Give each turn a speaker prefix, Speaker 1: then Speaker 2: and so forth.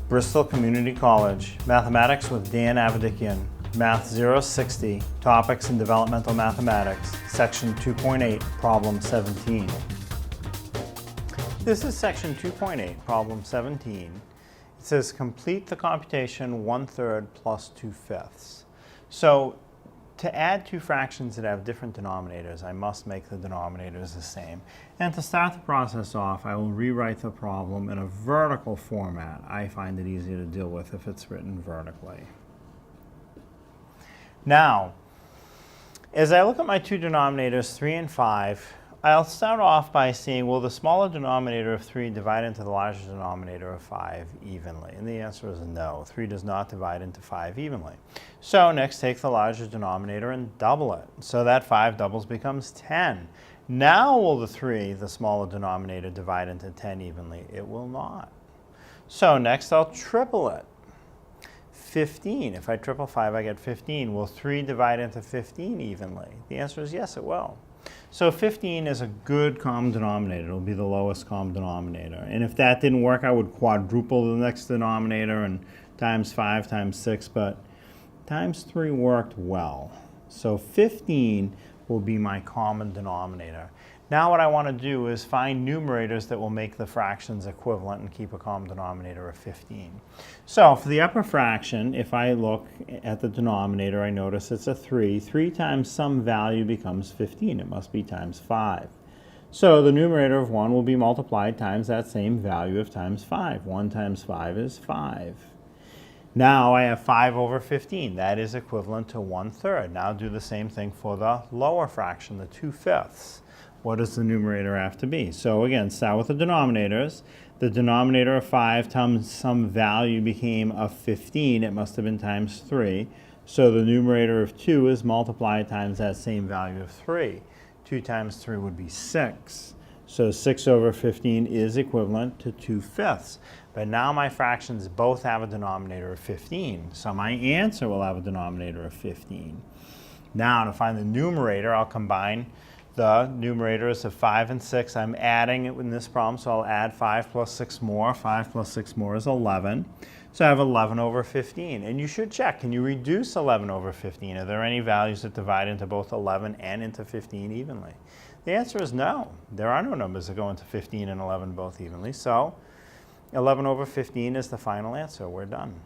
Speaker 1: Bristol Community College, Mathematics with Dan Avedikian, Math 060, Topics in Developmental Mathematics, Section 2.8, Problem 17. This is Section 2.8, Problem 17. It says complete the computation 1/3 plus 2/5. So to add two fractions that have different denominators, I must make the denominators the same. And to start the process off, I will rewrite the problem in a vertical format. I find it easier to deal with if it's written vertically. Now, as I look at my two denominators, 3 and 5, I'll start off by saying, will the smaller denominator of 3 divide into the larger denominator of 5 evenly? And the answer is no. 3 does not divide into 5 evenly. So next, take the larger denominator and double it. So that 5 doubles becomes 10. Now will the 3, the smaller denominator, divide into 10 evenly? It will not. So next, I'll triple it. 15. If I triple 5, I get 15. Will 3 divide into 15 evenly? The answer is yes, it will. So 15 is a good common denominator. It'll be the lowest common denominator. And if that didn't work, I would quadruple the next denominator and times 5 times 6, but times 3 worked well. So 15 will be my common denominator. Now what I want to do is find numerators that will make the fractions equivalent and keep a common denominator of 15. So for the upper fraction, if I look at the denominator, I notice it's a 3. 3 times some value becomes 15. It must be times 5. So the numerator of 1 will be multiplied times that same value of times 5. 1 times 5 is 5. Now I have 5 over 15. That is equivalent to 1/3. Now do the same thing for the lower fraction, the 2/5. What does the numerator have to be? So again, start with the denominators. The denominator of 5 times some value became a 15. It must have been times 3. So the numerator of 2 is multiplied times that same value of 3. 2 times 3 would be 6. So 6 over 15 is equivalent to 2/5. But now my fractions both have a denominator of 15. So my answer will have a denominator of 15. Now to find the numerator, I'll combine the numerators of 5 and 6. I'm adding it in this problem, so I'll add 5 plus 6 more. 5 plus 6 more is 11. So I have 11 over 15. And you should check, can you reduce 11 over 15? Are there any values that divide into both 11 and into 15 evenly? The answer is no. There are no numbers that go into 15 and 11 both evenly. So 11 over 15 is the final answer. We're done.